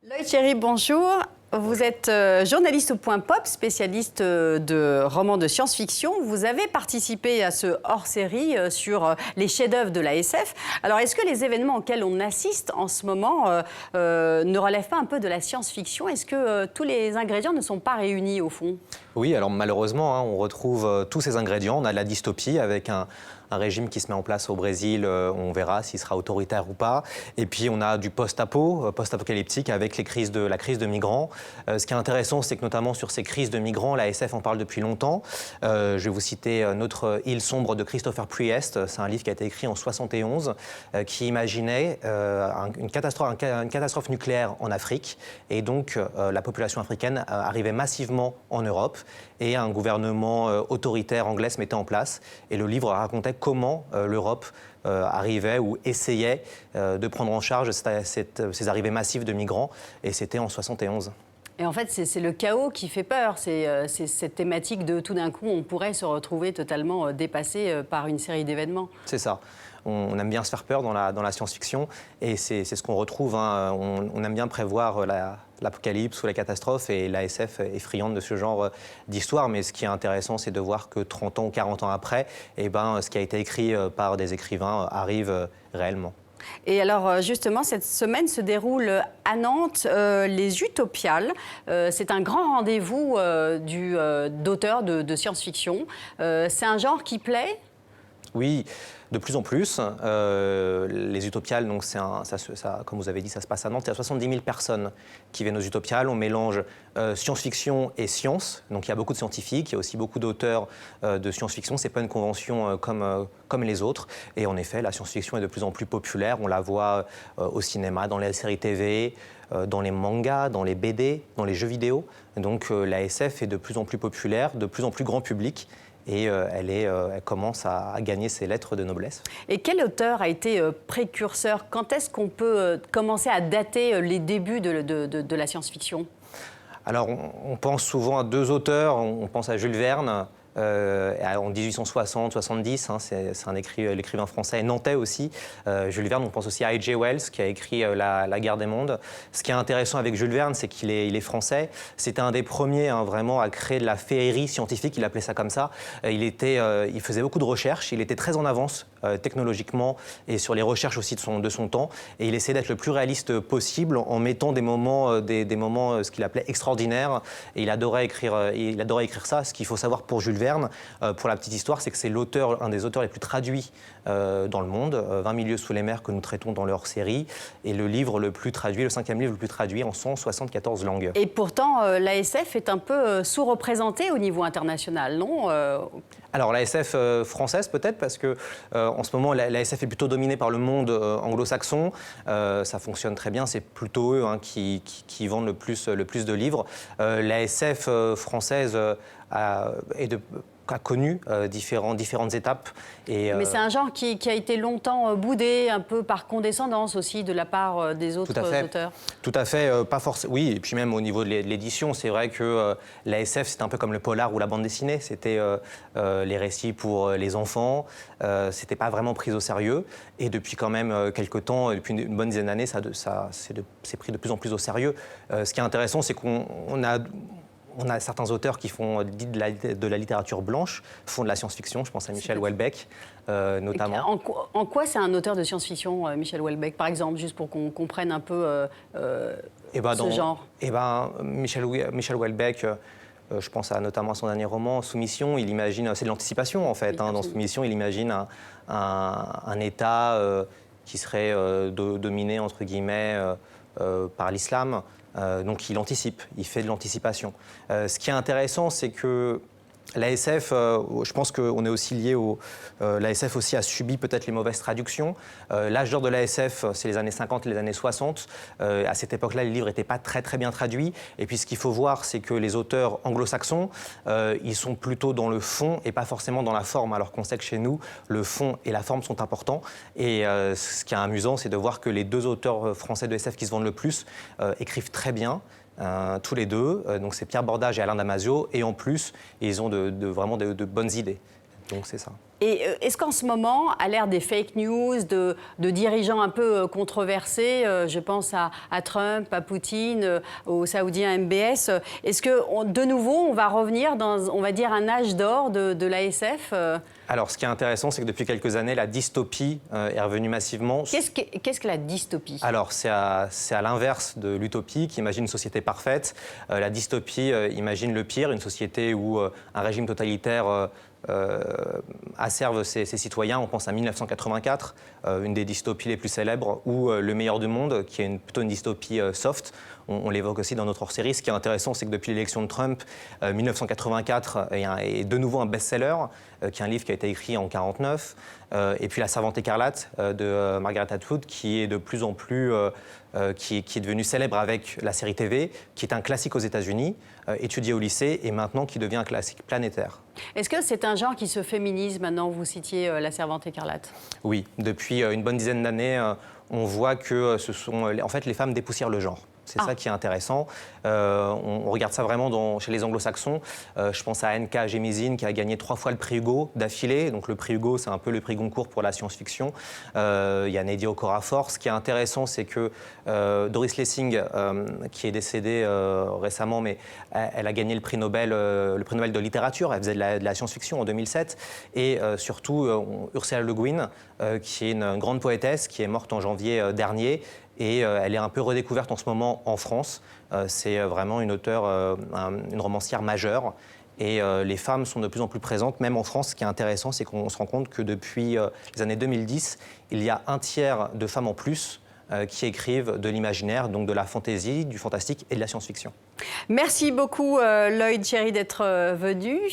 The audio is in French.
Loïc Chéry, bonjour. Vous êtes journaliste au Point Pop, spécialiste de romans de science-fiction. Vous avez participé à ce hors-série sur les chefs-d'œuvre de la SF. Alors, est-ce que les événements auxquels on assiste en ce moment ne relèvent pas un peu de la science-fiction? Est-ce que tous les ingrédients ne sont pas réunis au fond? Oui, alors malheureusement, on retrouve tous ces ingrédients. On a de la dystopie avec un régime qui se met en place au Brésil, on verra s'il sera autoritaire ou pas. Et puis on a du post-apocalyptique avec la crise de migrants. Ce qui est intéressant, c'est que notamment sur ces crises de migrants, la SF en parle depuis longtemps. Je vais vous citer Notre île sombre de Christopher Priest. C'est un livre qui a été écrit en 71, qui imaginait une catastrophe nucléaire en Afrique. Et donc la population africaine arrivait massivement en Europe et un gouvernement autoritaire anglais se mettait en place. Et le livre racontait comment l'Europe arrivait ou essayait de prendre en charge ces arrivées massives de migrants. Et c'était en 71. Et en fait, c'est le chaos qui fait peur. C'est cette thématique de tout d'un coup, on pourrait se retrouver totalement dépassé par une série d'événements. C'est ça. On aime bien se faire peur dans la science-fiction et c'est ce qu'on retrouve. On aime bien prévoir l'apocalypse ou la catastrophe et la SF est friande de ce genre d'histoire. Mais ce qui est intéressant, c'est de voir que 30 ans ou 40 ans après, ce qui a été écrit par des écrivains arrive réellement. Et alors justement, cette semaine se déroule à Nantes les Utopiales. C'est un grand rendez-vous d'auteurs de science-fiction. C'est un genre qui plaît ? Oui, de plus en plus. Les Utopiales, donc comme vous avez dit, ça se passe à Nantes. Il y a 70 000 personnes qui viennent aux Utopiales. On mélange science-fiction et science. Donc il y a beaucoup de scientifiques, il y a aussi beaucoup d'auteurs de science-fiction. Ce n'est pas une convention comme les autres. Et en effet, la science-fiction est de plus en plus populaire. On la voit au cinéma, dans les séries TV, dans les mangas, dans les BD, dans les jeux vidéo. Donc la SF est de plus en plus populaire, de plus en plus grand public. Et elle commence à gagner ses lettres de noblesse. Et quel auteur a été précurseur? Quand est-ce qu'on peut commencer à dater les débuts de la science-fiction? Alors, on pense souvent à deux auteurs. On pense à Jules Verne. En 1860-70, c'est l'écrivain français nantais aussi. Jules Verne, on pense aussi à H.G. Wells qui a écrit la Guerre des mondes. Ce qui est intéressant avec Jules Verne, c'est qu'il est français. C'était un des premiers vraiment à créer de la féerie scientifique, il appelait ça comme ça. Il faisait beaucoup de recherches, il était très en avance technologiquement et sur les recherches aussi de son temps. Et il essayait d'être le plus réaliste possible en mettant des moments ce qu'il appelait extraordinaires. Et il adorait écrire ça. Ce qu'il faut savoir pour Jules Verne, pour la petite histoire, c'est que c'est un des auteurs les plus traduits dans le monde, 20 milieux sous les mers que nous traitons dans leur série, et le livre le plus traduit, le 5e livre le plus traduit en 174 langues. Et pourtant, l'ASF est un peu sous-représentée au niveau international, non Alors la SF française peut-être, parce que en ce moment la SF est plutôt dominée par le monde anglo-saxon. Ça fonctionne très bien, c'est plutôt eux qui vendent le plus de livres. La SF française a connu différentes étapes. Mais c'est un genre qui a été longtemps boudé, un peu par condescendance aussi de la part des autres auteurs. Tout à fait, pas forcément. Oui, et puis même au niveau de l'édition, c'est vrai que la SF, c'était un peu comme le polar ou la bande dessinée. C'était les récits pour les enfants. C'était pas vraiment pris au sérieux. Et depuis quand même quelques temps, depuis une bonne dizaine d'années, c'est pris de plus en plus au sérieux. Ce qui est intéressant, c'est qu'on a certains auteurs qui font de la littérature blanche, font de la science-fiction. Je pense à Michel Houellebecq, notamment. En quoi c'est un auteur de science-fiction, Michel Houellebecq, par exemple, juste pour qu'on comprenne un peu ce genre? Michel Houellebecq, je pense notamment à son dernier roman, Soumission. Il imagine, c'est de l'anticipation en fait. Dans Soumission, il imagine un État qui serait dominé entre guillemets par l'islam. Donc il anticipe, il fait de l'anticipation. Ce qui est intéressant, c'est que la SF, je pense qu'on est aussi lié la SF aussi a subi peut-être les mauvaises traductions. L'âge d'or de la SF, c'est les années 50 et les années 60. À cette époque-là, les livres n'étaient pas très très bien traduits. Et puis ce qu'il faut voir, c'est que les auteurs anglo-saxons, ils sont plutôt dans le fond et pas forcément dans la forme. Alors qu'on sait que chez nous, le fond et la forme sont importants. Et ce qui est amusant, c'est de voir que les deux auteurs français de SF qui se vendent le plus écrivent très bien. Tous les deux, donc c'est Pierre Bordage et Alain Damasio, et en plus, ils ont vraiment de bonnes idées. Donc c'est ça. Et est-ce qu'en ce moment, à l'ère des fake news, de dirigeants un peu controversés, je pense à Trump, à Poutine, aux Saoudiens MBS, est-ce que de nouveau on va revenir dans, on va dire, un âge d'or de l'ASF? Alors, ce qui est intéressant, c'est que depuis quelques années, la dystopie est revenue massivement. Qu'est-ce que la dystopie? Alors, c'est à l'inverse de l'utopie, qui imagine une société parfaite. La dystopie imagine le pire, une société où un régime totalitaire asserve ses citoyens. On pense à 1984, une des dystopies les plus célèbres, ou Le meilleur du monde, qui est plutôt une dystopie soft. On l'évoque aussi dans notre hors-série. Ce qui est intéressant, c'est que depuis l'élection de Trump, 1984 est de nouveau un best-seller, qui est un livre qui a été écrit en 1949. Et puis La Servante écarlate de Margaret Atwood, qui est de plus en plus qui est devenue célèbre avec la série TV, qui est un classique aux États-Unis, étudié au lycée, et maintenant qui devient un classique planétaire. Est-ce que c'est un genre qui se féminise maintenant? Vous citiez La Servante écarlate. Oui, depuis une bonne dizaine d'années, on voit que en fait, les femmes dépoussièrent le genre. C'est ça qui est intéressant. On regarde ça vraiment chez les anglo-saxons. Je pense à N.K. Jemisin qui a gagné 3 fois le prix Hugo d'affilée. Donc le prix Hugo, c'est un peu le prix Goncourt pour la science-fiction. Il y a Nnedi Okorafor. Ce qui est intéressant, c'est que Doris Lessing, qui est décédée récemment, mais elle a gagné le prix Nobel de littérature. Elle faisait de la science-fiction en 2007. Et surtout, Ursula Le Guin, qui est une grande poétesse, qui est morte en janvier dernier. Et elle est un peu redécouverte en ce moment en France. C'est vraiment une auteure, une romancière majeure. Et les femmes sont de plus en plus présentes, même en France. Ce qui est intéressant, c'est qu'on se rend compte que depuis les années 2010, il y a un tiers de femmes en plus qui écrivent de l'imaginaire, donc de la fantaisie, du fantastique et de la science-fiction. Merci beaucoup Lloyd Cherry d'être venu.